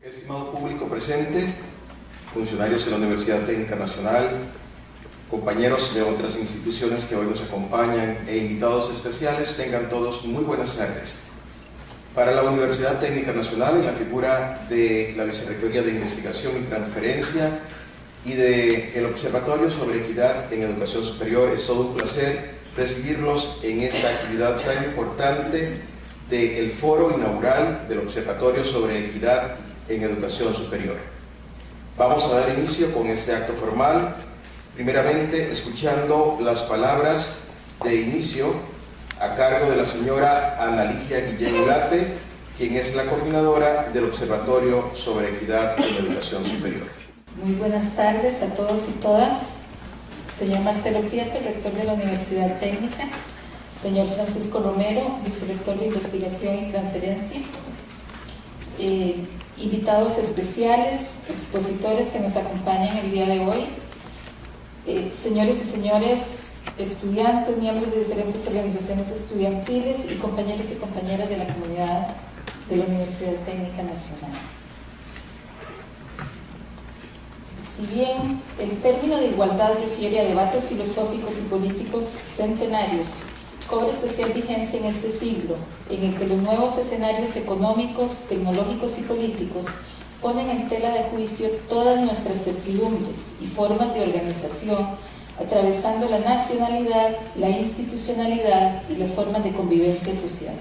Estimado público presente, funcionarios de la Universidad Técnica Nacional, compañeros de otras instituciones que hoy nos acompañan e invitados especiales, tengan todos muy buenas tardes. Para la Universidad Técnica Nacional, en la figura de la Vicerrectoría de Investigación y Transferencia y del Observatorio sobre Equidad en Educación Superior, es todo un placer recibirlos en esta actividad tan importante del foro inaugural del Observatorio sobre Equidad en Educación Superior. Vamos a dar inicio con este acto formal, primeramente escuchando las palabras de inicio a cargo de la señora Ana Ligia Guillén Urate, quien es la coordinadora del Observatorio sobre Equidad en Educación Superior. Muy buenas tardes a todos y todas. Señor Marcelo Prieto, rector de la Universidad Técnica, señor Francisco Romero, vicerrector de Investigación y Transferencia, invitados especiales, expositores que nos acompañan el día de hoy, señores y señores estudiantes, miembros de diferentes organizaciones estudiantiles y compañeros y compañeras de la comunidad de la Universidad Técnica Nacional. Si bien el término de igualdad refiere a debates filosóficos y políticos centenarios, cobra especial vigencia en este siglo, en el que los nuevos escenarios económicos, tecnológicos y políticos ponen en tela de juicio todas nuestras certidumbres y formas de organización, atravesando la nacionalidad, la institucionalidad y las formas de convivencia social.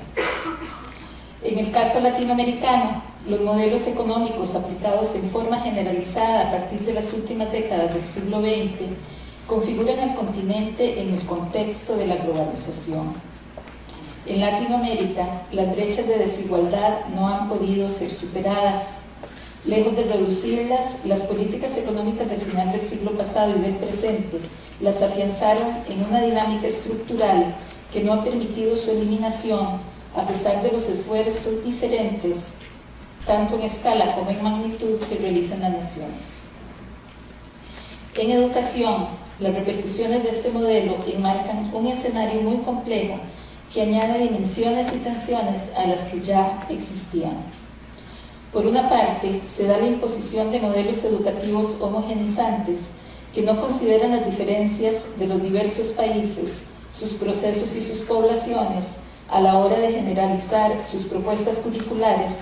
En el caso latinoamericano, los modelos económicos aplicados en forma generalizada a partir de las últimas décadas del siglo XX configuran al continente en el contexto de la globalización. En Latinoamérica, las brechas de desigualdad no han podido ser superadas. Lejos de reducirlas, las políticas económicas del final del siglo pasado y del presente las afianzaron en una dinámica estructural que no ha permitido su eliminación a pesar de los esfuerzos diferentes, tanto en escala como en magnitud, que realizan las naciones. En educación, las repercusiones de este modelo enmarcan un escenario muy complejo que añade dimensiones y tensiones a las que ya existían. Por una parte, se da la imposición de modelos educativos homogenizantes que no consideran las diferencias de los diversos países, sus procesos y sus poblaciones a la hora de generalizar sus propuestas curriculares,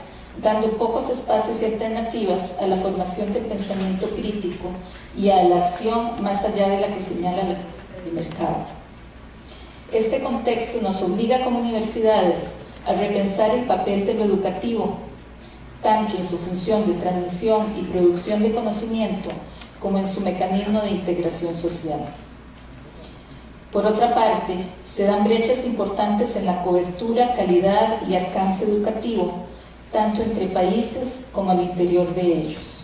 dando pocos espacios y alternativas a la formación del pensamiento crítico y a la acción más allá de la que señala el mercado. Este contexto nos obliga como universidades a repensar el papel de lo educativo, tanto en su función de transmisión y producción de conocimiento, como en su mecanismo de integración social. Por otra parte, se dan brechas importantes en la cobertura, calidad y alcance educativo, tanto entre países como al interior de ellos.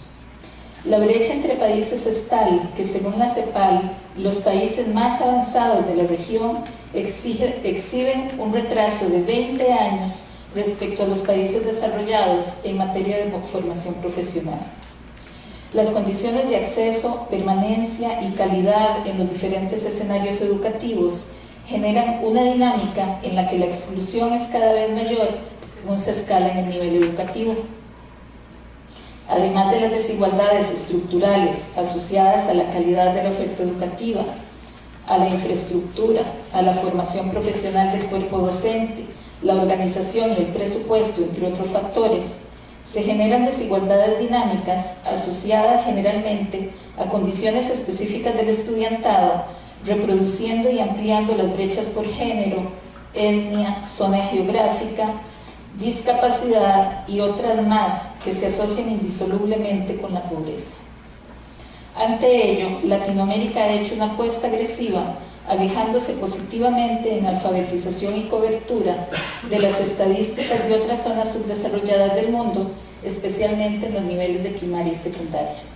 La brecha entre países es tal que, según la CEPAL, los países más avanzados de la región exhiben un retraso de 20 años respecto a los países desarrollados en materia de formación profesional. Las condiciones de acceso, permanencia y calidad en los diferentes escenarios educativos generan una dinámica en la que la exclusión es cada vez mayor según se escala en el nivel educativo. Además de las desigualdades estructurales asociadas a la calidad de la oferta educativa, a la infraestructura, a la formación profesional del cuerpo docente, la organización y el presupuesto, entre otros factores, se generan desigualdades dinámicas asociadas generalmente a condiciones específicas del estudiantado, reproduciendo y ampliando las brechas por género, etnia, zona geográfica, discapacidad y otras más que se asocian indisolublemente con la pobreza. Ante ello, Latinoamérica ha hecho una apuesta agresiva, alejándose positivamente en alfabetización y cobertura de las estadísticas de otras zonas subdesarrolladas del mundo, especialmente en los niveles de primaria y secundaria.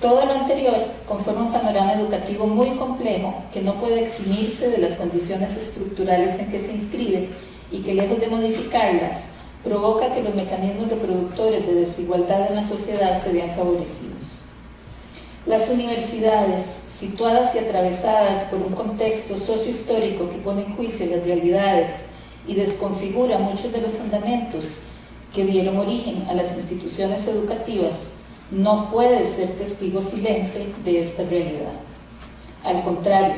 Todo lo anterior conforma un panorama educativo muy complejo que no puede eximirse de las condiciones estructurales en que se inscribe y que, lejos de modificarlas, provoca que los mecanismos reproductores de desigualdad en la sociedad se vean favorecidos. Las universidades, situadas y atravesadas por un contexto sociohistórico que pone en juicio las realidades y desconfigura muchos de los fundamentos que dieron origen a las instituciones educativas, no puede ser testigo silente de esta realidad. Al contrario,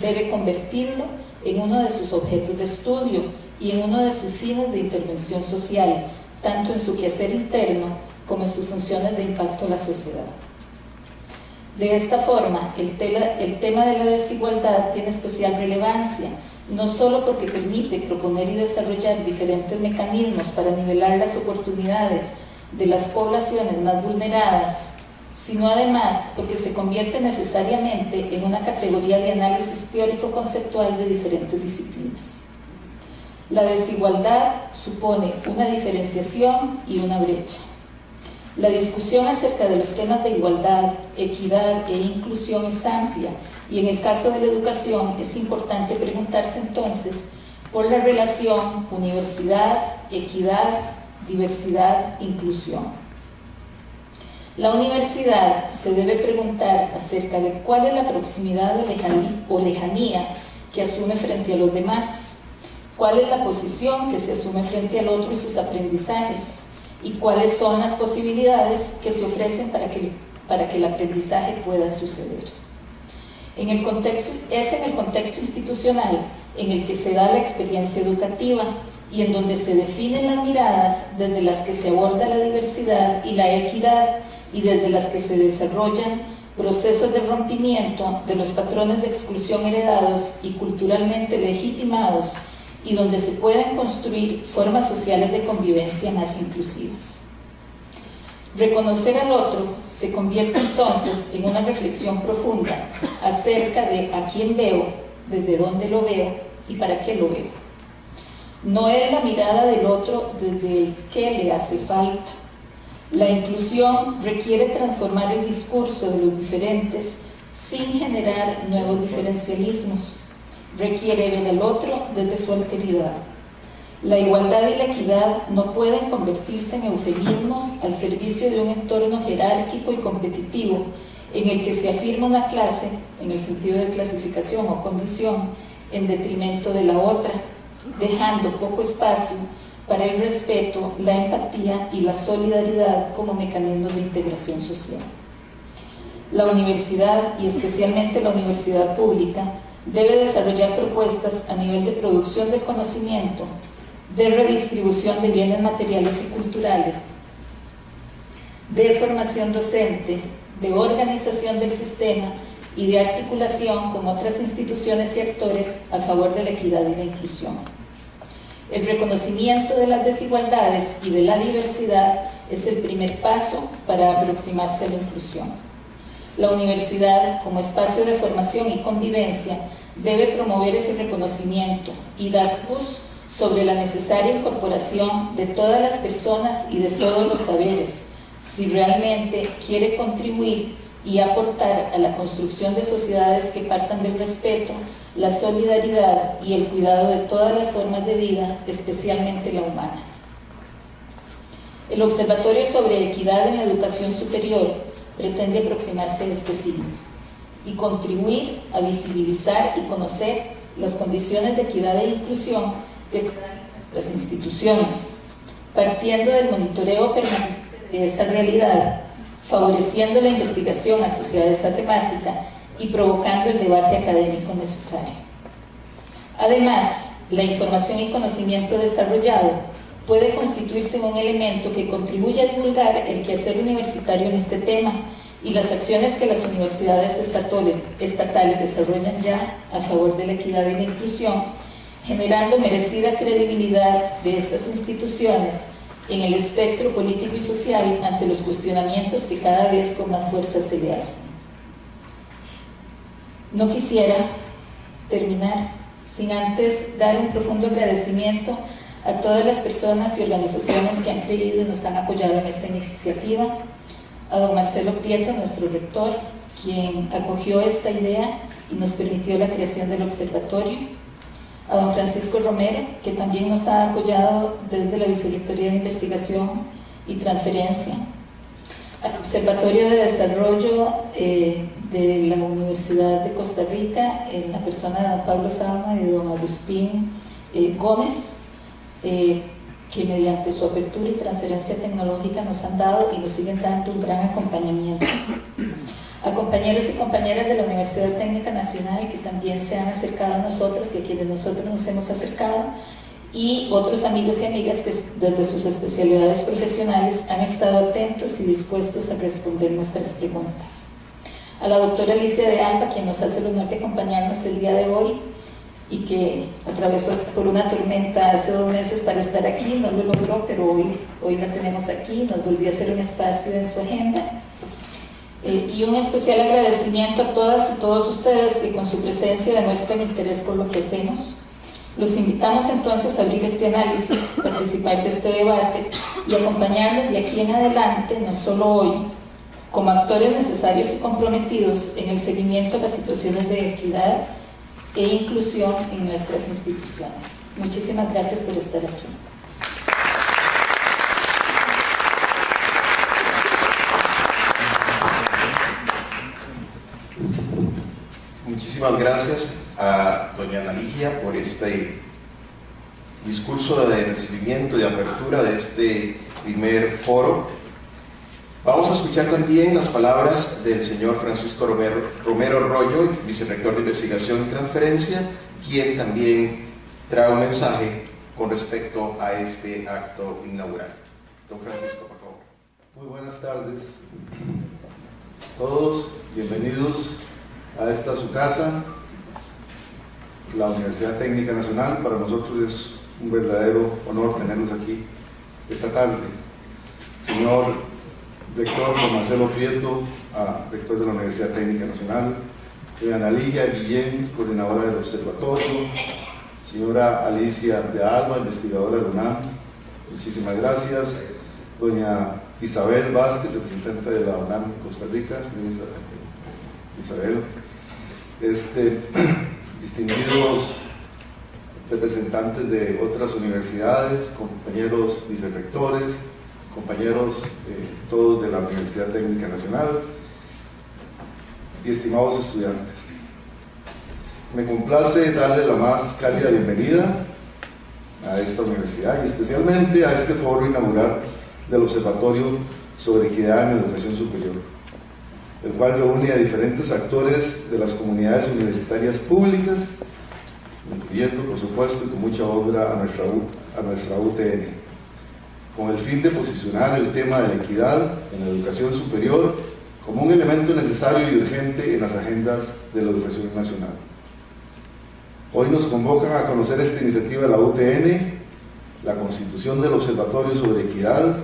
debe convertirlo en uno de sus objetos de estudio y en uno de sus fines de intervención social, tanto en su quehacer interno como en sus funciones de impacto a la sociedad. De esta forma, el tema de la desigualdad tiene especial relevancia, no solo porque permite proponer y desarrollar diferentes mecanismos para nivelar las oportunidades de las poblaciones más vulneradas, sino además porque se convierte necesariamente en una categoría de análisis teórico-conceptual de diferentes disciplinas. La desigualdad supone una diferenciación y una brecha. La discusión acerca de los temas de igualdad, equidad e inclusión es amplia y en el caso de la educación es importante preguntarse entonces por la relación universidad, equidad, diversidad, inclusión. La universidad se debe preguntar acerca de cuál es la proximidad o lejanía que asume frente a los demás, cuál es la posición que se asume frente al otro y sus aprendizajes, y cuáles son las posibilidades que se ofrecen para que el aprendizaje pueda suceder. Es en el contexto institucional en el que se da la experiencia educativa y en donde se definen las miradas desde las que se aborda la diversidad y la equidad y desde las que se desarrollan procesos de rompimiento de los patrones de exclusión heredados y culturalmente legitimados y donde se pueden construir formas sociales de convivencia más inclusivas. Reconocer al otro se convierte entonces en una reflexión profunda acerca de a quién veo, desde dónde lo veo y para qué lo veo. No es la mirada del otro desde qué le hace falta. La inclusión requiere transformar el discurso de los diferentes sin generar nuevos diferencialismos. Requiere ver al otro desde su alteridad. La igualdad y la equidad no pueden convertirse en eufemismos al servicio de un entorno jerárquico y competitivo en el que se afirma una clase, en el sentido de clasificación o condición, en detrimento de la otra, dejando poco espacio para el respeto, la empatía y la solidaridad como mecanismos de integración social. La universidad, y especialmente la universidad pública, debe desarrollar propuestas a nivel de producción del conocimiento, de redistribución de bienes materiales y culturales, de formación docente, de organización del sistema y de articulación con otras instituciones y actores a favor de la equidad y la inclusión. El reconocimiento de las desigualdades y de la diversidad es el primer paso para aproximarse a la inclusión. La universidad, como espacio de formación y convivencia, debe promover ese reconocimiento y dar luz sobre la necesaria incorporación de todas las personas y de todos los saberes, si realmente quiere contribuir y aportar a la construcción de sociedades que partan del respeto, la solidaridad y el cuidado de todas las formas de vida, especialmente la humana. El Observatorio sobre Equidad en la Educación Superior pretende aproximarse a este fin y contribuir a visibilizar y conocer las condiciones de equidad e inclusión que se dan en nuestras instituciones, partiendo del monitoreo permanente de esa realidad, favoreciendo la investigación asociada a esa temática y provocando el debate académico necesario. Además, la información y conocimiento desarrollado puede constituirse en un elemento que contribuye a divulgar el quehacer universitario en este tema y las acciones que las universidades estatales desarrollan ya a favor de la equidad y la inclusión, generando merecida credibilidad de estas instituciones en el espectro político y social ante los cuestionamientos que cada vez con más fuerza se le hacen. No quisiera terminar sin antes dar un profundo agradecimiento a todas las personas y organizaciones que han creído y nos han apoyado en esta iniciativa, a don Marcelo Prieto, nuestro rector, quien acogió esta idea y nos permitió la creación del observatorio, a don Francisco Romero, que también nos ha apoyado desde la Vicerrectoría de Investigación y Transferencia, al Observatorio de Desarrollo de la Universidad de Costa Rica, en la persona de don Pablo Sama y de don Agustín Gómez, que mediante su apertura y transferencia tecnológica nos han dado y nos siguen dando un gran acompañamiento. A compañeros y compañeras de la Universidad Técnica Nacional que también se han acercado a nosotros y a quienes nosotros nos hemos acercado, y otros amigos y amigas que desde sus especialidades profesionales han estado atentos y dispuestos a responder nuestras preguntas. A la doctora Alicia de Alba, quien nos hace el honor de acompañarnos el día de hoy y que atravesó por una tormenta hace 2 meses para estar aquí, no lo logró, pero hoy la tenemos aquí, nos volvió a hacer un espacio en su agenda. Y un especial agradecimiento a todas y todos ustedes que con su presencia demuestran interés por lo que hacemos. Los invitamos entonces a abrir este análisis, participar de este debate y acompañarnos de aquí en adelante, no solo hoy, como actores necesarios y comprometidos en el seguimiento a las situaciones de equidad e inclusión en nuestras instituciones. Muchísimas gracias por estar aquí. Muchísimas gracias a doña Ana Ligia por este discurso de recibimiento y de apertura de este primer foro. Vamos a escuchar también las palabras del señor Francisco Romero Rollo, vicerrector de Investigación y Transferencia, quien también trae un mensaje con respecto a este acto inaugural. Don Francisco, por favor. Muy buenas tardes a todos, bienvenidos a esta su casa, la Universidad Técnica Nacional. Para nosotros es un verdadero honor tenerlos aquí esta tarde. Señor rector Juan Marcelo Prieto, rector de la Universidad Técnica Nacional, doña Ana Ligia Guillén, coordinadora del observatorio, señora Alicia de Alba, investigadora de la UNAM, muchísimas gracias, doña Isabel Vázquez, representante de la UNAM en Costa Rica, Isabel, distinguidos representantes de otras universidades, compañeros vicerrectores, compañeros todos de la Universidad Técnica Nacional y estimados estudiantes. Me complace darle la más cálida bienvenida a esta universidad y especialmente a este foro inaugural del Observatorio sobre Equidad en Educación Superior, el cual reúne a diferentes actores de las comunidades universitarias públicas, incluyendo, por supuesto, y con mucha honra a nuestra UTN, con el fin de posicionar el tema de la equidad en la educación superior como un elemento necesario y urgente en las agendas de la educación nacional. Hoy nos convocan a conocer esta iniciativa de la UTN, la constitución del Observatorio sobre Equidad,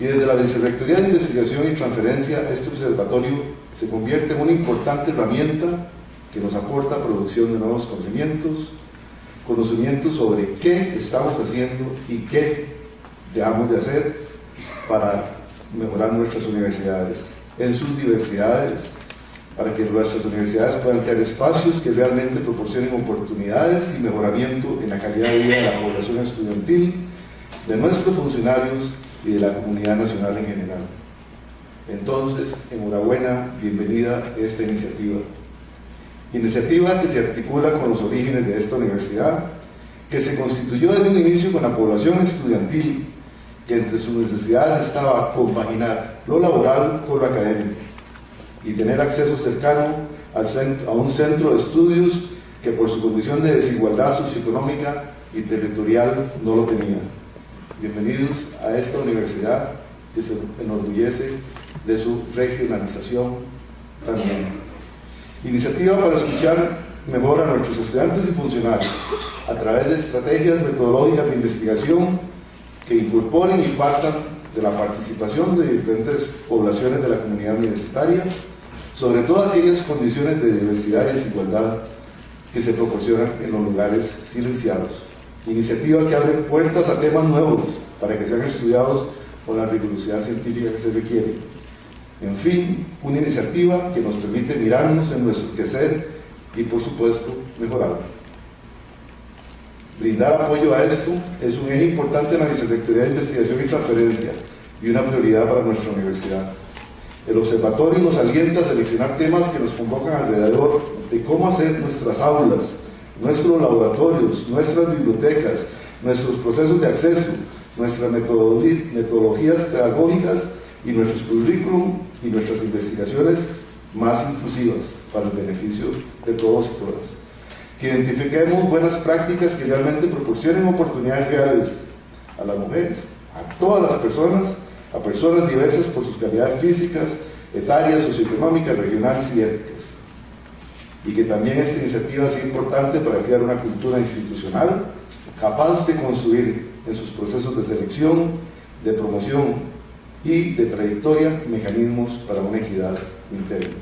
y desde la Vicerrectoría de Investigación y Transferencia, este observatorio se convierte en una importante herramienta que nos aporta producción de nuevos conocimientos sobre qué estamos haciendo y qué dejamos de hacer para mejorar nuestras universidades en sus diversidades, para que nuestras universidades puedan crear espacios que realmente proporcionen oportunidades y mejoramiento en la calidad de vida de la población estudiantil, de nuestros funcionarios y de la comunidad nacional en general. Entonces, enhorabuena, bienvenida a esta iniciativa. Iniciativa que se articula con los orígenes de esta universidad, que se constituyó desde un inicio con la población estudiantil, que entre sus necesidades estaba compaginar lo laboral con lo académico y tener acceso cercano a un centro de estudios que por su condición de desigualdad socioeconómica y territorial no lo tenía. Bienvenidos a esta universidad que se enorgullece de su regionalización también. Iniciativa para escuchar mejor a nuestros estudiantes y funcionarios a través de estrategias metodológicas de investigación que incorporen y partan de la participación de diferentes poblaciones de la comunidad universitaria, sobre todo aquellas condiciones de diversidad y desigualdad que se proporcionan en los lugares silenciados. Iniciativa que abre puertas a temas nuevos para que sean estudiados con la rigurosidad científica que se requiere. En fin, una iniciativa que nos permite mirarnos en nuestro quehacer y, por supuesto, mejorarlo. Brindar apoyo a esto es un eje importante en la Vicerrectoría de Investigación y Transferencia y una prioridad para nuestra universidad. El observatorio nos alienta a seleccionar temas que nos convocan alrededor de cómo hacer nuestras aulas, nuestros laboratorios, nuestras bibliotecas, nuestros procesos de acceso, nuestras metodologías pedagógicas y nuestros currículum y nuestras investigaciones más inclusivas para el beneficio de todos y todas. Que identifiquemos buenas prácticas que realmente proporcionen oportunidades reales a las mujeres, a todas las personas, a personas diversas por sus calidades físicas, etarias, socioeconómicas, regionales y étnicas. Y que también esta iniciativa sea importante para crear una cultura institucional capaz de construir en sus procesos de selección, de promoción y de trayectoria mecanismos para una equidad interna.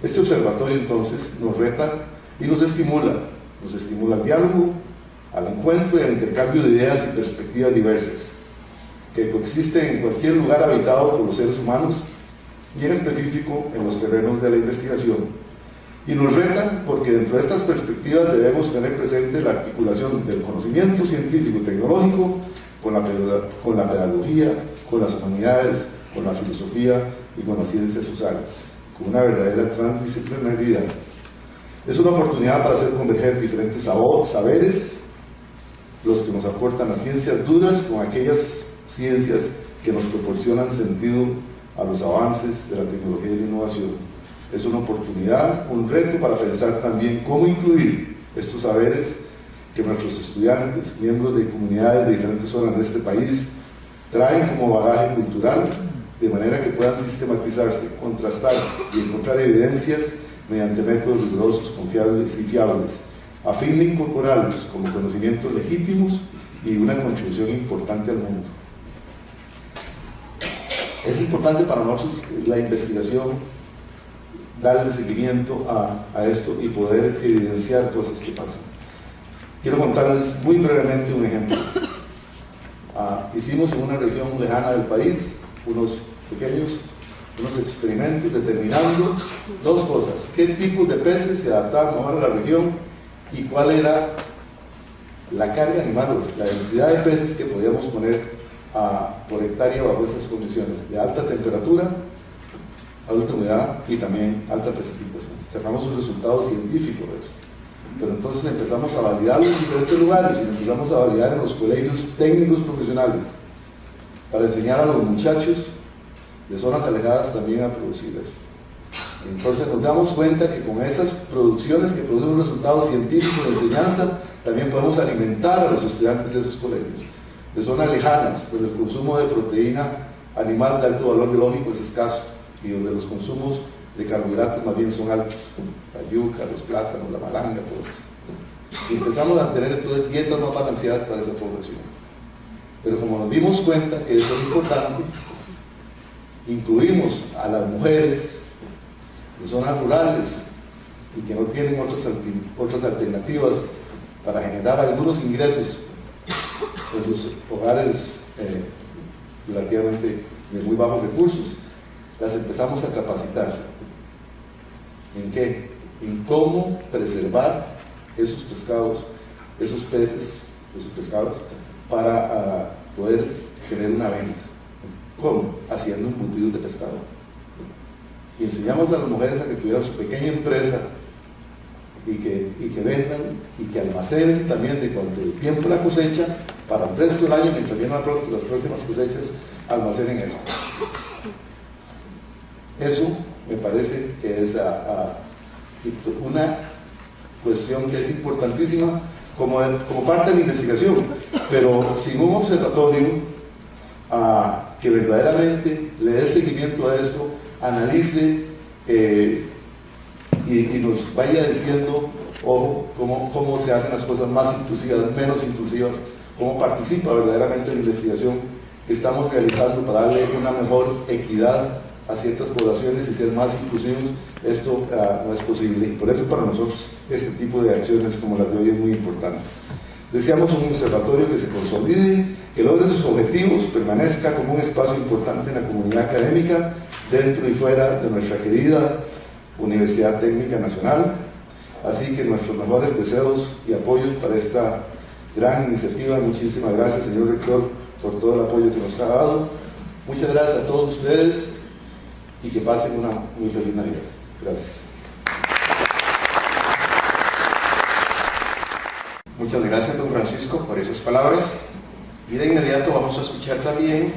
Este observatorio entonces nos reta y nos estimula al diálogo, al encuentro y al intercambio de ideas y perspectivas diversas que coexisten en cualquier lugar habitado por los seres humanos y en específico en los terrenos de la investigación. Y nos retan porque dentro de estas perspectivas debemos tener presente la articulación del conocimiento científico y tecnológico con la pedagogía, con las humanidades, con la filosofía y con las ciencias sociales, con una verdadera transdisciplinariedad. Es una oportunidad para hacer converger diferentes saberes, los que nos aportan las ciencias duras con aquellas ciencias que nos proporcionan sentido a los avances de la tecnología y la innovación. Es una oportunidad, un reto para pensar también cómo incluir estos saberes que nuestros estudiantes, miembros de comunidades de diferentes zonas de este país, traen como bagaje cultural, de manera que puedan sistematizarse, contrastar y encontrar evidencias mediante métodos rigurosos, confiables y fiables, a fin de incorporarlos como conocimientos legítimos y una contribución importante al mundo. Es importante para nosotros la investigación, darle seguimiento a esto y poder evidenciar cosas que pasan. Quiero contarles muy brevemente un ejemplo. Hicimos en una región lejana del país unos experimentos determinando dos cosas: qué tipos de peces se adaptaban mejor a la región y cuál era la carga animal, la densidad de peces que podíamos poner por hectárea bajo esas condiciones de alta temperatura, alta humedad y también alta precipitación. Sacamos un resultado científico de eso. Pero entonces empezamos a validarlo en diferentes lugares y empezamos a validar en los colegios técnicos profesionales para enseñar a los muchachos de zonas alejadas también a producir eso. Entonces nos damos cuenta que con esas producciones que producen un resultado científico de enseñanza, también podemos alimentar a los estudiantes de esos colegios, de zonas lejanas, donde el consumo de proteína animal de alto valor biológico es escaso y donde los consumos de carbohidratos más bien son altos, la yuca, los plátanos, la malanga, todo eso. Y empezamos a tener entonces dietas más balanceadas para esa población. Pero como nos dimos cuenta que eso es importante, incluimos a las mujeres de zonas rurales y que no tienen otras alternativas para generar algunos ingresos en sus hogares relativamente de muy bajos recursos, las empezamos a capacitar. ¿En qué? En cómo preservar esos pescados, esos peces, esos pescados, para poder tener una venta. ¿Cómo? Haciendo embutidos de pescado. Y enseñamos a las mujeres a que tuvieran su pequeña empresa y que vendan y que almacenen también de cuanto el tiempo la cosecha para el resto del año, mientras vienen las próximas cosechas, almacenen esto. Eso me parece que es una cuestión que es importantísima como parte de la investigación, pero sin un observatorio que verdaderamente le dé seguimiento a esto, analice y nos vaya diciendo, ojo, cómo se hacen las cosas más inclusivas, menos inclusivas, cómo participa verdaderamente en la investigación que estamos realizando para darle una mejor equidad a ciertas poblaciones y ser más inclusivos. Esto no es posible, y por eso para nosotros este tipo de acciones como las de hoy es muy importante. Deseamos un observatorio que se consolide, que logre sus objetivos, permanezca como un espacio importante en la comunidad académica, dentro y fuera de nuestra querida Universidad Técnica Nacional. Así que nuestros mejores deseos y apoyos para esta gran iniciativa. Muchísimas gracias, señor rector, por todo el apoyo que nos ha dado. Muchas gracias a todos ustedes y que pasen una muy feliz Navidad. Gracias. Muchas gracias, don Francisco, por esas palabras. Y de inmediato vamos a escuchar también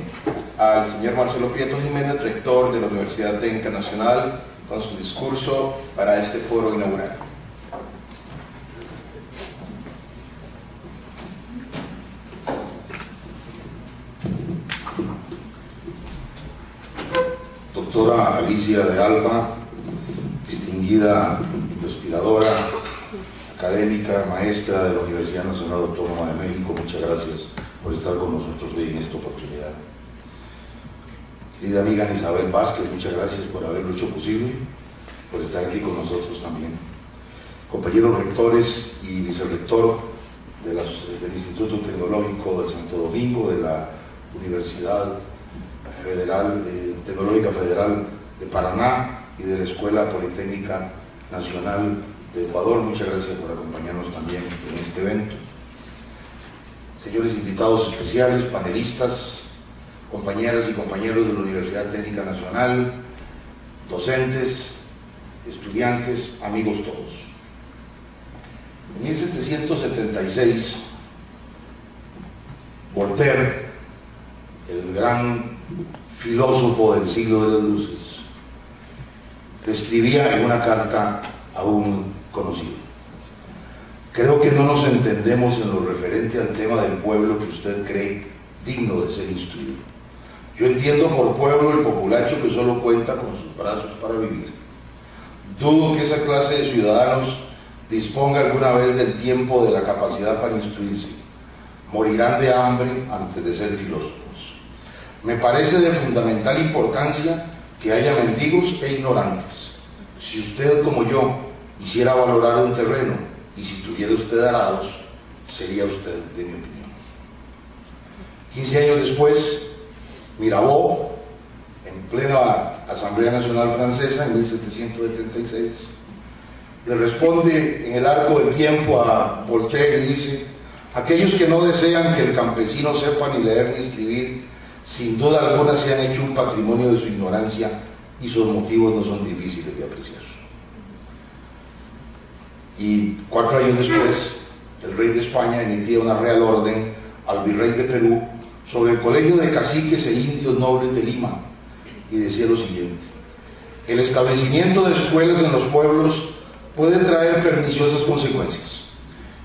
al señor Marcelo Prieto Jiménez, rector de la Universidad Técnica Nacional, con su discurso para este foro inaugural. Doctora Alicia de Alba, distinguida investigadora, académica, maestra de la Universidad Nacional Autónoma de México, muchas gracias por estar con nosotros hoy en esta oportunidad. Querida amiga Isabel Vázquez, muchas gracias por haberlo hecho posible, por estar aquí con nosotros también. Compañeros rectores y vicerrector del Instituto Tecnológico de Santo Domingo, de la Universidad Tecnológica Federal de Paraná y de la Escuela Politécnica Nacional de Ecuador, muchas gracias por acompañarnos también en este evento. Señores invitados especiales, panelistas, compañeras y compañeros de la Universidad Técnica Nacional, docentes, estudiantes, amigos todos. En 1776, Voltaire, el gran filósofo del siglo de las luces, le escribía en una carta a un conocido: creo que no nos entendemos en lo referente al tema del pueblo que usted cree digno de ser instruido. Yo entiendo por pueblo el populacho que solo cuenta con sus brazos para vivir. Dudo que esa clase de ciudadanos disponga alguna vez del tiempo o de la capacidad para instruirse. Morirán de hambre antes de ser filósofos. Me parece de fundamental importancia que haya mendigos e ignorantes. Si usted, como yo, hiciera valorar un terreno y si tuviera usted arados, sería usted de mi opinión. 15 años después, Mirabeau, en plena Asamblea Nacional Francesa, en 1776, le responde en el arco del tiempo a Voltaire y dice: aquellos que no desean que el campesino sepa ni leer ni escribir, sin duda alguna se han hecho un patrimonio de su ignorancia y sus motivos no son difíciles de apreciar. Y 4 años después, el rey de España emitía una real orden al virrey de Perú sobre el colegio de caciques e indios nobles de Lima, y decía lo siguiente: el establecimiento de escuelas en los pueblos puede traer perniciosas consecuencias,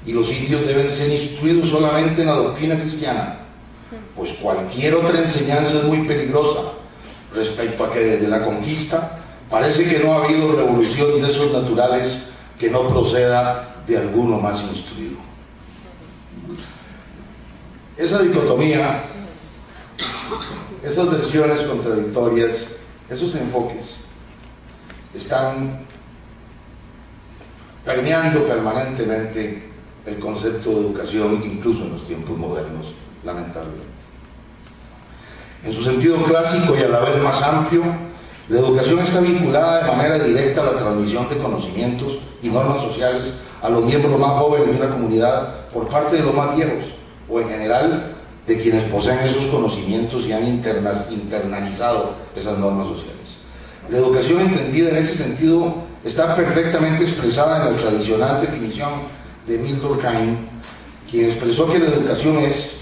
y los indios deben ser instruidos solamente en la doctrina cristiana, pues cualquier otra enseñanza es muy peligrosa, respecto a que desde la conquista parece que no ha habido revolución de esos naturales que no proceda de alguno más instruido. Esa dicotomía, esas versiones contradictorias, esos enfoques están permeando permanentemente el concepto de educación, incluso en los tiempos modernos, lamentablemente. En su sentido clásico y a la vez más amplio, la educación está vinculada de manera directa a la transmisión de conocimientos y normas sociales a los miembros más jóvenes de una comunidad por parte de los más viejos, o en general de quienes poseen esos conocimientos y han internalizado esas normas sociales. La educación entendida en ese sentido está perfectamente expresada en la tradicional definición de Emile Durkheim, quien expresó que la educación es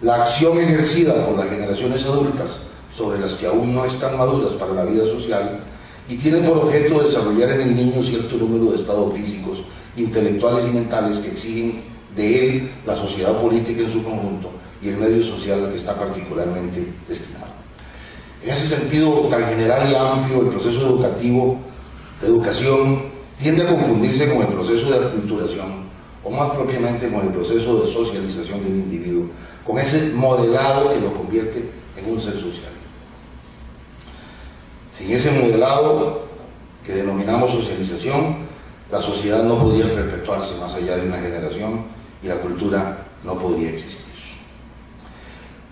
la acción ejercida por las generaciones adultas sobre las que aún no están maduras para la vida social y tiene por objeto desarrollar en el niño cierto número de estados físicos, intelectuales y mentales que exigen de él la sociedad política en su conjunto y el medio social al que está particularmente destinado. En ese sentido tan general y amplio, el proceso educativo, de educación, tiende a confundirse con el proceso de aculturación, o más propiamente con el proceso de socialización del individuo, con ese modelado que lo convierte en un ser social. Sin ese modelado que denominamos socialización, la sociedad no podría perpetuarse más allá de una generación y la cultura no podría existir.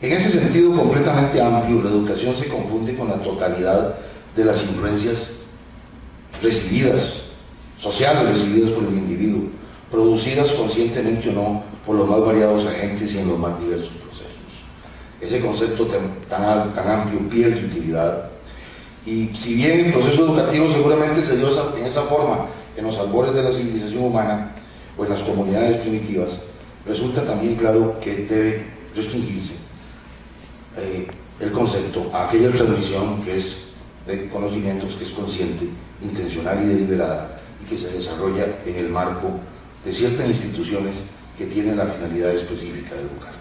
En ese sentido completamente amplio, la educación se confunde con la totalidad de las influencias recibidas, sociales recibidas por el individuo, producidas conscientemente o no por los más variados agentes y en los más diversos procesos. Ese concepto tan amplio pierde utilidad, y si bien el proceso educativo seguramente se dio en esa forma en los albores de la civilización humana, o en las comunidades primitivas, resulta también claro que debe restringirse el concepto a aquella transmisión que es de conocimientos, que es consciente, intencional y deliberada, y que se desarrolla en el marco de ciertas instituciones que tienen la finalidad específica de educar.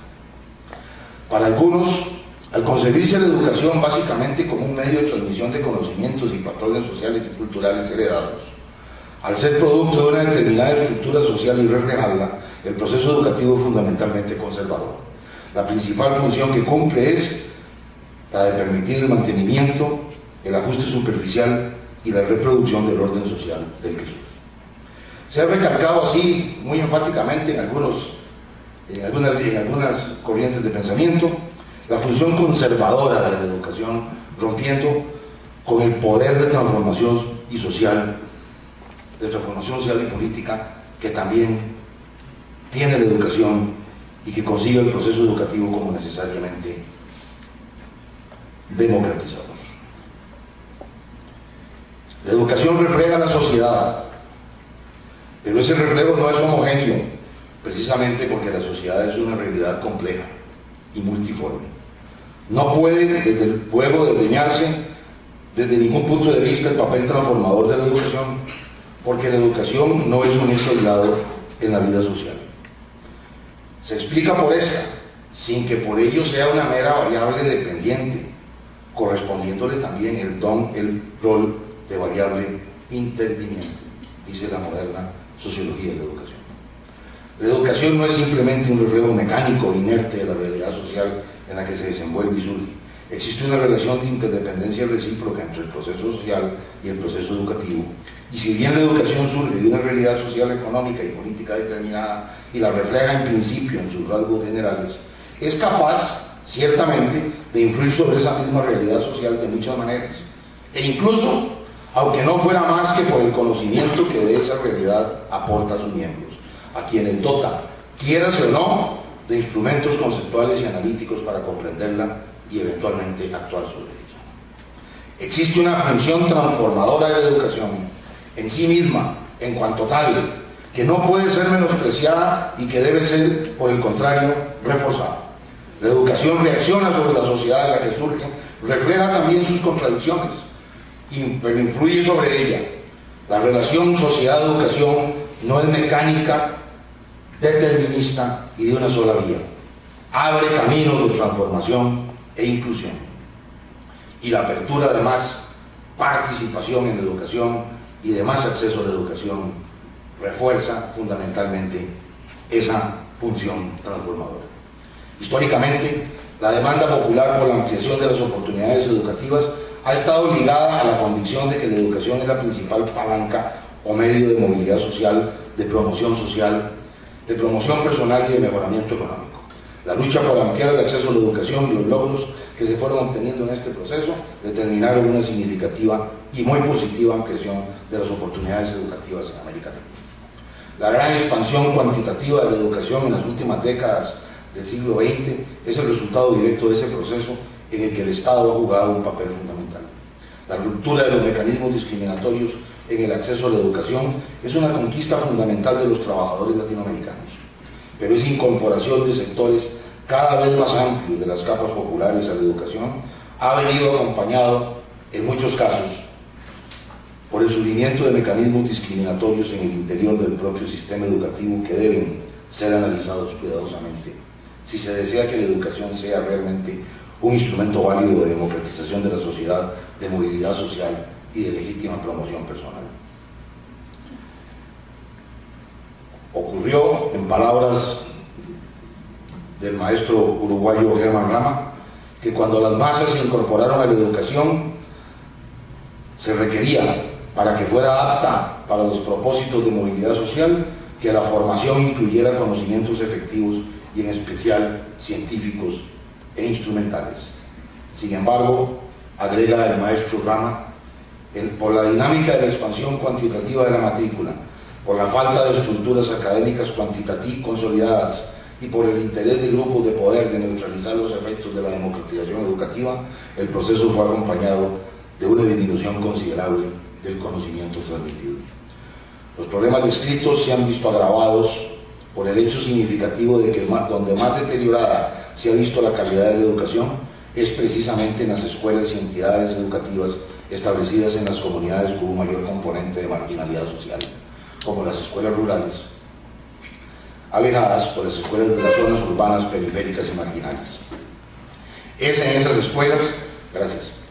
Para algunos, al concebirse la educación básicamente como un medio de transmisión de conocimientos y patrones sociales y culturales heredados, al ser producto de una determinada estructura social y reflejarla, el proceso educativo es fundamentalmente conservador. La principal función que cumple es la de permitir el mantenimiento, el ajuste superficial y la reproducción del orden social del que surge. Se ha recalcado así muy enfáticamente en algunas corrientes de pensamiento la función conservadora de la educación, rompiendo con el poder de transformación social y política que también tiene la educación y que consigue el proceso educativo como necesariamente democratizador. La educación refleja la sociedad, pero ese reflejo no es homogéneo, precisamente porque la sociedad es una realidad compleja y multiforme. No puede, desde luego, desdeñarse desde ningún punto de vista el papel transformador de la educación, porque la educación no es un hecho aislado en la vida social. Se explica por esta, sin que por ello sea una mera variable dependiente, correspondiéndole también el rol de variable interviniente, dice la moderna sociología de la educación. La educación no es simplemente un reflejo mecánico inerte de la realidad social en la que se desenvuelve y surge. Existe una relación de interdependencia recíproca entre el proceso social y el proceso educativo. Y si bien la educación surge de una realidad social, económica y política determinada y la refleja en principio en sus rasgos generales, es capaz, ciertamente, de influir sobre esa misma realidad social de muchas maneras. E incluso, aunque no fuera más que por el conocimiento que de esa realidad aporta a sus miembros, a quienes dota, quieras o no, de instrumentos conceptuales y analíticos para comprenderla y eventualmente actuar sobre ella. Existe una función transformadora de la educación en sí misma, en cuanto tal, que no puede ser menospreciada y que debe ser, por el contrario, reforzada. La educación reacciona sobre la sociedad en la que surge, refleja también sus contradicciones, pero influye sobre ella. La relación sociedad-educación no es mecánica, determinista y de una sola vía. Abre caminos de transformación e inclusión. Y la apertura de más participación en la educación y de más acceso a la educación refuerza fundamentalmente esa función transformadora. Históricamente, la demanda popular por la ampliación de las oportunidades educativas ha estado ligada a la convicción de que la educación es la principal palanca o medio de movilidad social, de promoción personal y de mejoramiento económico. La lucha por ampliar el acceso a la educación y los logros que se fueron obteniendo en este proceso determinaron una significativa y muy positiva ampliación de las oportunidades educativas en América Latina. La gran expansión cuantitativa de la educación en las últimas décadas del siglo XX es el resultado directo de ese proceso en el que el Estado ha jugado un papel fundamental. La ruptura de los mecanismos discriminatorios en el acceso a la educación es una conquista fundamental de los trabajadores latinoamericanos, pero esa incorporación de sectores cada vez más amplios de las capas populares a la educación ha venido acompañado, en muchos casos, por el surgimiento de mecanismos discriminatorios en el interior del propio sistema educativo que deben ser analizados cuidadosamente si se desea que la educación sea realmente un instrumento válido de democratización de la sociedad, de movilidad social y de legítima promoción personal. Ocurrió, en palabras del maestro uruguayo Germán Rama, que cuando las masas se incorporaron a la educación, se requería, para que fuera apta para los propósitos de movilidad social, que la formación incluyera conocimientos efectivos y en especial científicos e instrumentales. Sin embargo, agrega el maestro Rama, por la dinámica de la expansión cuantitativa de la matrícula, por la falta de estructuras académicas cuantitativas consolidadas y por el interés de grupos de poder de neutralizar los efectos de la democratización educativa, el proceso fue acompañado de una disminución considerable del conocimiento transmitido. Los problemas descritos se han visto agravados por el hecho significativo de que donde más deteriorada se ha visto la calidad de la educación es precisamente en las escuelas y entidades educativas establecidas en las comunidades con un mayor componente de marginalidad social, como las escuelas rurales, alejadas por las escuelas de las zonas urbanas, periféricas y marginales. Es en esas escuelas,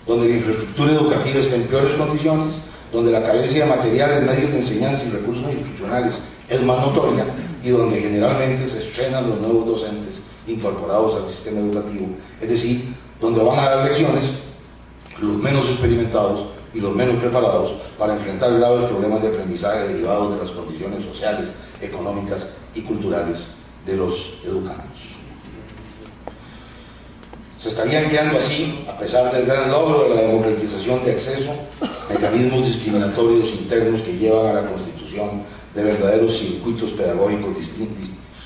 donde la infraestructura educativa está en peores condiciones, donde la carencia de materiales, medios de enseñanza y recursos instruccionales es más notoria y donde generalmente se estrenan los nuevos docentes incorporados al sistema educativo, es decir, donde van a dar lecciones los menos experimentados y los menos preparados para enfrentar graves problemas de aprendizaje derivados de las condiciones sociales, económicas y culturales de los educandos. Se estarían creando así, a pesar del gran logro de la democratización de acceso, mecanismos discriminatorios internos que llevan a la constitución de verdaderos circuitos pedagógicos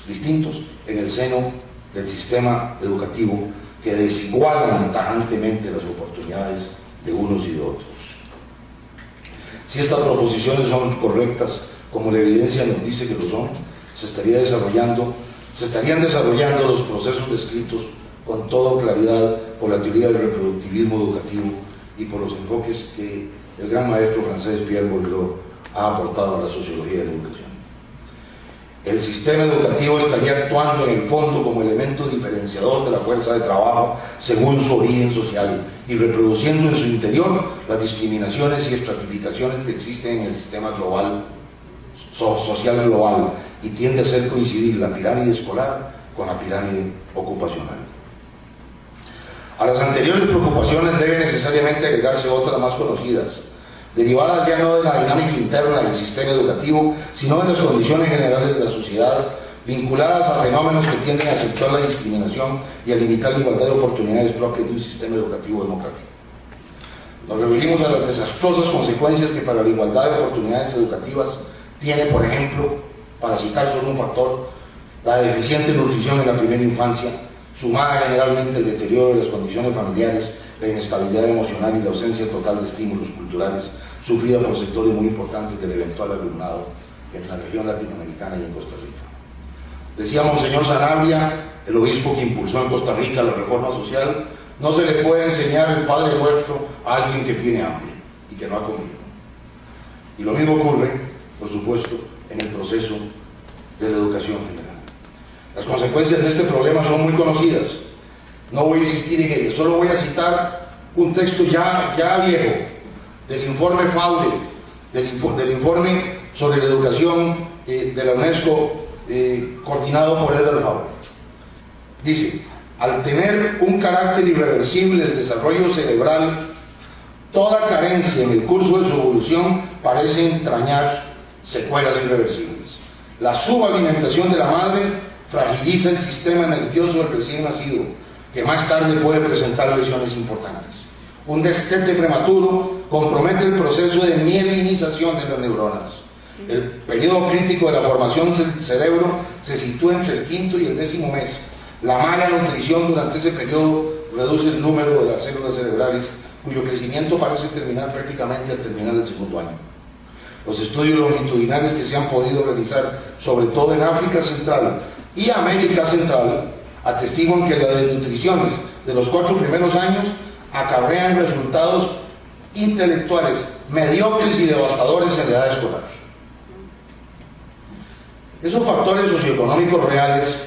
distintos en el seno del sistema educativo que desigualan tajantemente las oportunidades de unos y de otros. Si estas proposiciones son correctas, como la evidencia nos dice que lo son, se estarían desarrollando los procesos descritos con toda claridad por la teoría del reproductivismo educativo y por los enfoques que el gran maestro francés Pierre Bourdieu ha aportado a la sociología de la educación. El sistema educativo estaría actuando en el fondo como elemento diferenciador de la fuerza de trabajo según su origen social y reproduciendo en su interior las discriminaciones y estratificaciones que existen en el sistema global, social global, y tiende a hacer coincidir la pirámide escolar con la pirámide ocupacional. A las anteriores preocupaciones deben necesariamente agregarse otras más conocidas, derivadas ya no de la dinámica interna del sistema educativo, sino de las condiciones generales de la sociedad, vinculadas a fenómenos que tienden a acentuar la discriminación y a limitar la igualdad de oportunidades propias de un sistema educativo democrático. Nos referimos a las desastrosas consecuencias que para la igualdad de oportunidades educativas tiene, por ejemplo, para citar solo un factor, la deficiente nutrición en la primera infancia, sumada generalmente al deterioro de las condiciones familiares, la inestabilidad emocional y la ausencia total de estímulos culturales, sufrida por sectores muy importantes del eventual alumnado en la región latinoamericana y en Costa Rica. Decía Monseñor Sanabria, el obispo que impulsó en Costa Rica la reforma social, no se le puede enseñar el Padre Nuestro a alguien que tiene hambre y que no ha comido. Y lo mismo ocurre, por supuesto, en el proceso de la educación general. Las consecuencias de este problema son muy conocidas. No voy a insistir en ello, solo voy a citar un texto ya viejo del informe FAUDE, del informe sobre la educación de la UNESCO, coordinado por Edgar Faude. Dice: al tener un carácter irreversible el desarrollo cerebral, toda carencia en el curso de su evolución parece entrañar secuelas irreversibles. La subalimentación de la madre fragiliza el sistema nervioso del recién nacido, que más tarde puede presentar lesiones importantes. Un destete prematuro compromete el proceso de mielinización de las neuronas. El periodo crítico de la formación del cerebro se sitúa entre el 5º y el 10º mes. La mala nutrición durante ese periodo reduce el número de las células cerebrales, cuyo crecimiento parece terminar prácticamente al terminar el 2º año. Los estudios longitudinales que se han podido realizar, sobre todo en África Central y América Central, atestiguan que las desnutriciones de los 4 primeros años acarrean resultados intelectuales mediocres y devastadores en la edad escolar. Esos factores socioeconómicos reales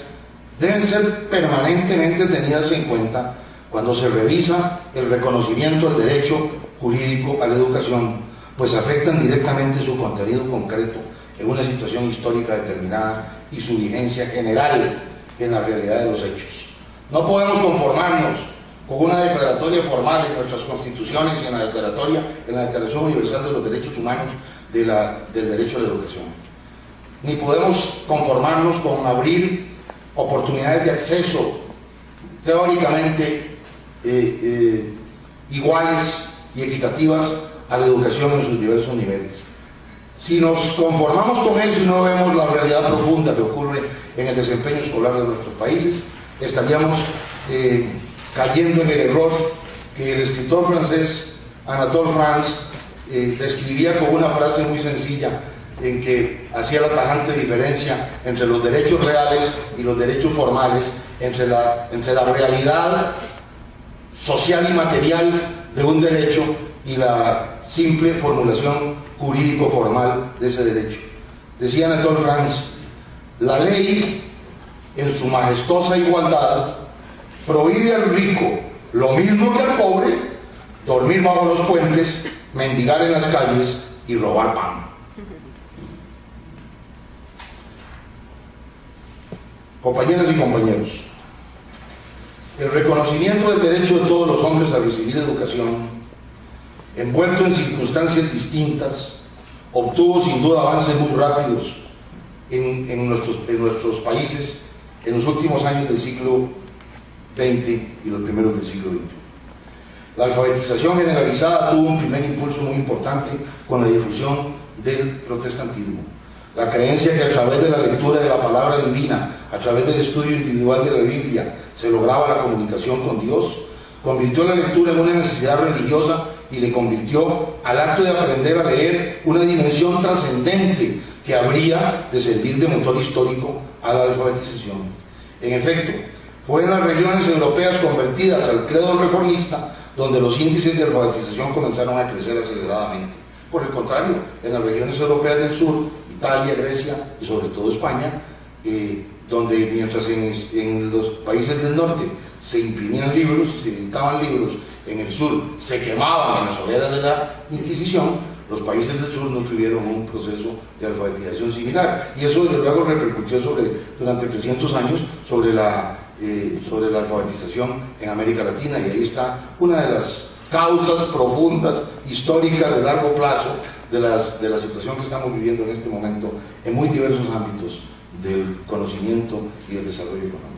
deben ser permanentemente tenidos en cuenta cuando se revisa el reconocimiento del derecho jurídico a la educación, pues afectan directamente su contenido concreto en una situación histórica determinada y su vigencia general en la realidad de los hechos. No podemos conformarnos con una declaratoria formal en nuestras constituciones y en la Declaración Universal de los Derechos Humanos del derecho a la educación. Ni podemos conformarnos con abrir oportunidades de acceso teóricamente iguales y equitativas a la educación en sus diversos niveles. Si nos conformamos con eso y no vemos la realidad profunda que ocurre en el desempeño escolar de nuestros países, estaríamos cayendo en el error que el escritor francés Anatole France describía con una frase muy sencilla: en que hacía la tajante diferencia entre los derechos reales y los derechos formales, entre la realidad social y material de un derecho y la simple formulación jurídico-formal de ese derecho. Decía Anatole France: la ley, en su majestuosa igualdad, prohíbe al rico lo mismo que al pobre dormir bajo los puentes, mendigar en las calles y robar pan. Compañeras y compañeros, el reconocimiento del derecho de todos los hombres a recibir educación, envuelto en circunstancias distintas, obtuvo sin duda avances muy rápidos en nuestros países en los últimos años del siglo XX y los primeros del siglo XXI. La alfabetización generalizada tuvo un primer impulso muy importante con la difusión del protestantismo. La creencia que a través de la lectura de la palabra divina, a través del estudio individual de la Biblia, se lograba la comunicación con Dios, convirtió la lectura en una necesidad religiosa y le convirtió al acto de aprender a leer una dimensión trascendente que habría de servir de motor histórico a la alfabetización. En efecto, fue en las regiones europeas convertidas al credo reformista donde los índices de alfabetización comenzaron a crecer aceleradamente. Por el contrario, en las regiones europeas del sur, Italia, Grecia y sobre todo España, donde mientras en los países del norte se imprimían libros, se editaban libros, en el sur se quemaban en las hogueras de la Inquisición, los países del sur no tuvieron un proceso de alfabetización similar. Y eso desde luego repercutió durante 300 años sobre la alfabetización en América Latina, y ahí está una de las causas profundas, históricas, de largo plazo, de la situación que estamos viviendo en este momento en muy diversos ámbitos del conocimiento y del desarrollo económico.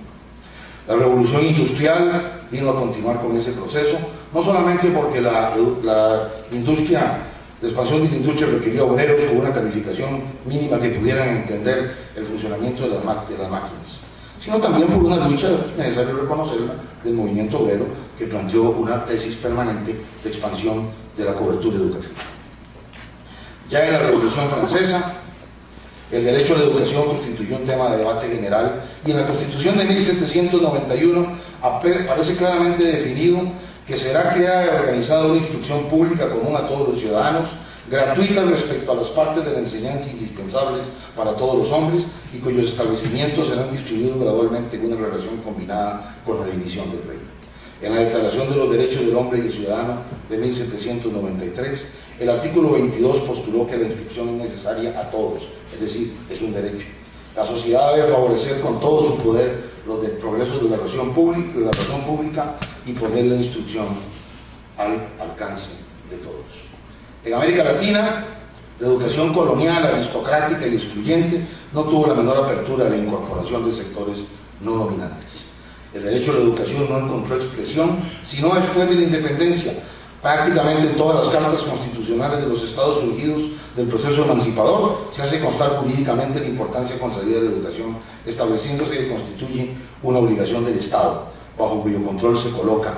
La revolución industrial vino a continuar con ese proceso, no solamente porque la expansión de la industria requería obreros con una calificación mínima que pudieran entender el funcionamiento de las máquinas, sino también por una lucha, es necesario reconocerla, del movimiento obrero, que planteó una tesis permanente de expansión de la cobertura educativa. Ya en la Revolución Francesa, el derecho a la educación constituyó un tema de debate general, y en la Constitución de 1791 aparece claramente definido que será creada y organizada una instrucción pública común a todos los ciudadanos, gratuita respecto a las partes de la enseñanza indispensables para todos los hombres, y cuyos establecimientos serán distribuidos gradualmente en una relación combinada con la división del reino. En la Declaración de los Derechos del Hombre y el Ciudadano de 1793, el artículo 22 postuló que la instrucción es necesaria a todos, es decir, es un derecho. La sociedad debe favorecer con todo su poder los progresos de la razón pública y poner la instrucción al alcance de todos. En América Latina, la educación colonial, aristocrática y excluyente no tuvo la menor apertura a la incorporación de sectores no dominantes. El derecho a la educación no encontró expresión sino después de la independencia. Prácticamente en todas las cartas constitucionales de los Estados Unidos del proceso emancipador se hace constar jurídicamente la importancia concedida a la educación, estableciéndose que constituye una obligación del Estado, bajo cuyo control se coloca.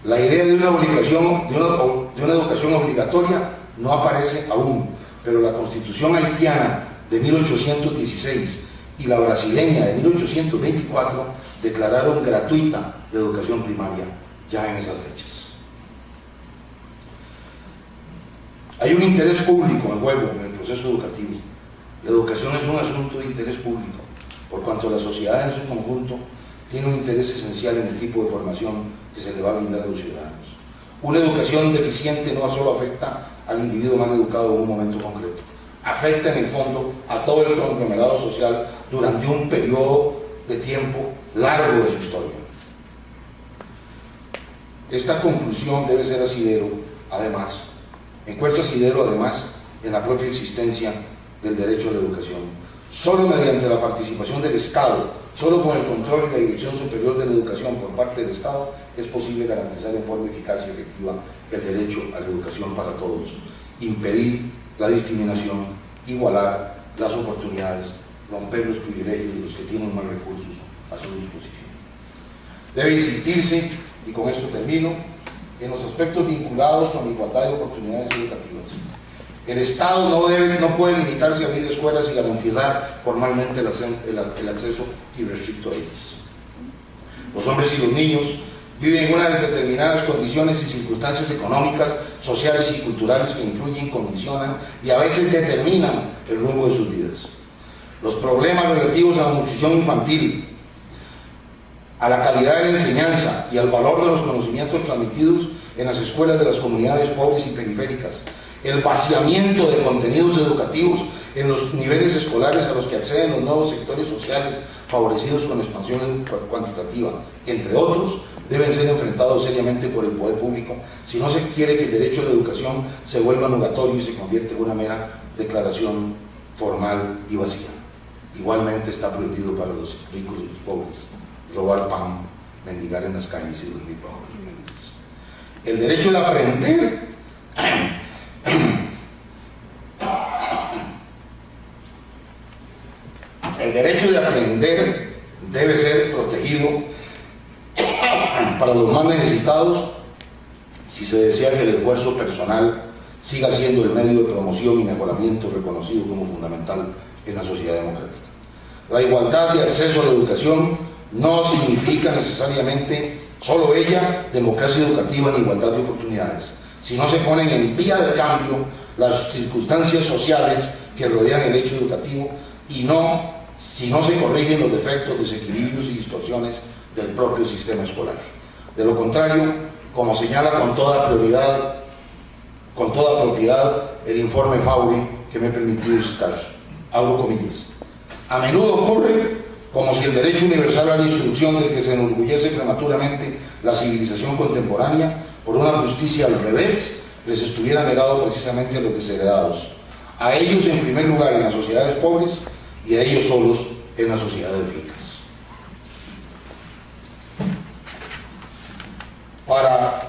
La idea de una educación obligatoria no aparece aún, pero la Constitución haitiana de 1816 y la brasileña de 1824 declararon gratuita la educación primaria ya en esas fechas. Hay un interés público en juego en el proceso educativo. La educación es un asunto de interés público, por cuanto la sociedad en su conjunto tiene un interés esencial en el tipo de formación que se le va a brindar a los ciudadanos. Una educación deficiente no solo afecta al individuo mal educado en un momento concreto, afecta en el fondo a todo el conglomerado social durante un periodo de tiempo largo de su historia. Esta conclusión debe ser encuentra asidero además en la propia existencia del derecho a la educación. Solo mediante la participación del Estado, solo con el control y la dirección superior de la educación por parte del Estado, es posible garantizar en forma eficaz y efectiva el derecho a la educación para todos, impedir la discriminación, igualar las oportunidades, romper los privilegios de los que tienen más recursos a su disposición. Debe insistirse, y con esto termino, en los aspectos vinculados con la igualdad de oportunidades educativas. El Estado no puede limitarse a abrir escuelas y garantizar formalmente el acceso irrestricto a ellas. Los hombres y los niños viven en unas determinadas condiciones y circunstancias económicas, sociales y culturales que influyen, condicionan y a veces determinan el rumbo de sus vidas. Los problemas relativos a la nutrición infantil, a la calidad de la enseñanza y al valor de los conocimientos transmitidos en las escuelas de las comunidades pobres y periféricas, el vaciamiento de contenidos educativos en los niveles escolares a los que acceden los nuevos sectores sociales favorecidos con expansión cuantitativa, entre otros, deben ser enfrentados seriamente por el poder público si no se quiere que el derecho a la educación se vuelva nugatorio y se convierta en una mera declaración formal y vacía. Igualmente está prohibido para los ricos y los pobres robar pan, mendigar en las calles y dormir bajo los puentes. El derecho de aprender debe ser protegido para los más necesitados si se desea que el esfuerzo personal siga siendo el medio de promoción y mejoramiento reconocido como fundamental en la sociedad democrática. La igualdad de acceso a la educación no significa necesariamente solo ella democracia educativa ni igualdad de oportunidades, si no se ponen en vía de cambio las circunstancias sociales que rodean el hecho educativo y si no se corrigen los defectos, desequilibrios y distorsiones del propio sistema escolar. De lo contrario, como señala con toda propiedad el informe Faure que me he permitido citar, abro comillas, a menudo ocurre como si el derecho universal a la instrucción del que se enorgullece prematuramente la civilización contemporánea, por una justicia al revés, les estuviera negado precisamente a los desheredados, a ellos en primer lugar en las sociedades pobres y a ellos solos en las sociedades ricas. Para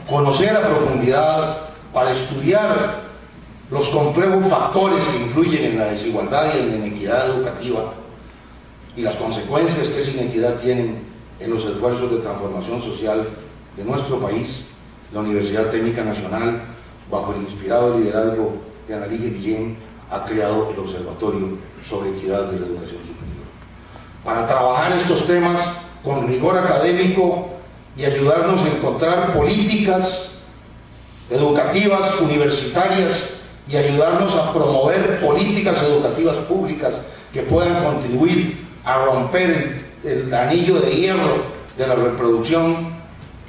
conocer a profundidad, para estudiar los complejos factores que influyen en la desigualdad y en la inequidad educativa y las consecuencias que esa inequidad tienen en los esfuerzos de transformación social de nuestro país, la Universidad Técnica Nacional, bajo el inspirado liderazgo de Annalise Guillén, ha creado el Observatorio sobre Equidad de la Educación Superior. Para trabajar estos temas con rigor académico y ayudarnos a encontrar políticas educativas, universitarias, y ayudarnos a promover políticas educativas públicas que puedan contribuir a romper el anillo de hierro de la reproducción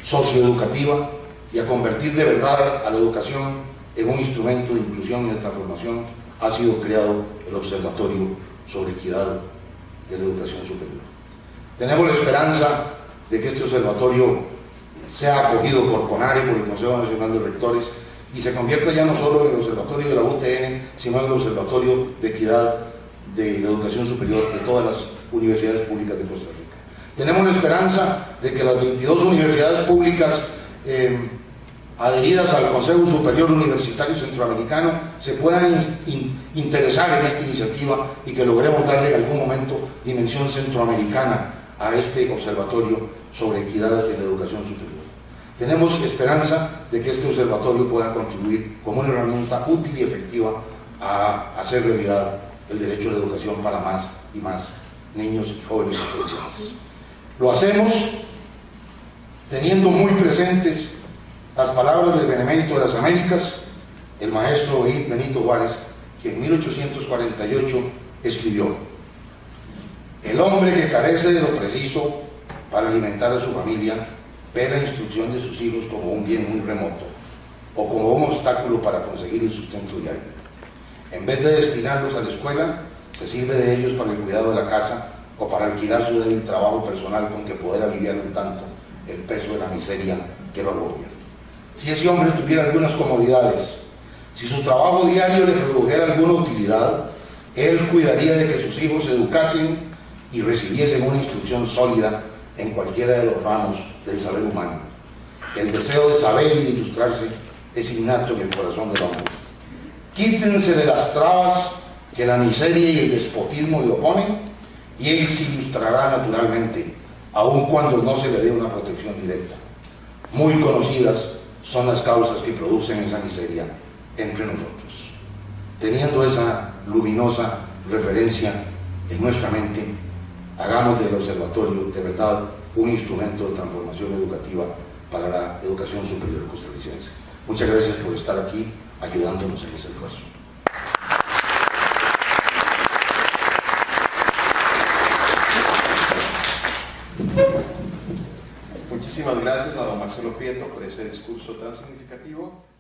socioeducativa y a convertir de verdad a la educación en un instrumento de inclusión y de transformación, ha sido creado el Observatorio sobre Equidad de la Educación Superior. Tenemos la esperanza de que este observatorio sea acogido por CONARE, por el Consejo Nacional de Rectores, y se convierta ya no solo en el observatorio de la UTN, sino en el observatorio de equidad de la educación superior de todas las universidades públicas de Costa Rica. Tenemos la esperanza de que las 22 universidades públicas adheridas al Consejo Superior Universitario Centroamericano se puedan interesar en esta iniciativa y que logremos darle en algún momento dimensión centroamericana a este observatorio sobre equidad en la educación superior. Tenemos esperanza de que este observatorio pueda contribuir como una herramienta útil y efectiva a hacer realidad el derecho a la educación para más y más niños y jóvenes estudiantes. Lo hacemos teniendo muy presentes las palabras del Benemérito de las Américas, el maestro Benito Juárez, que en 1848 escribió: el hombre que carece de lo preciso para alimentar a su familia ve la instrucción de sus hijos como un bien muy remoto o como un obstáculo para conseguir el sustento diario. En vez de destinarlos a la escuela, se sirve de ellos para el cuidado de la casa o para alquilar su débil trabajo personal con que poder aliviar un tanto el peso de la miseria que lo agobia. Si ese hombre tuviera algunas comodidades, si su trabajo diario le produjera alguna utilidad, él cuidaría de que sus hijos se educasen y recibiesen una instrucción sólida en cualquiera de los ramos del saber humano. El deseo de saber y de ilustrarse es innato en el corazón del hombre. Quítense de las trabas que la miseria y el despotismo le oponen y él se ilustrará naturalmente, aun cuando no se le dé una protección directa. Muy conocidas son las causas que producen esa miseria entre nosotros. Teniendo esa luminosa referencia en nuestra mente, hagamos del observatorio de verdad un instrumento de transformación educativa para la educación superior costarricense. Muchas gracias por estar aquí ayudándonos en ese esfuerzo. Muchísimas gracias a don Marcelo Prieto por ese discurso tan significativo.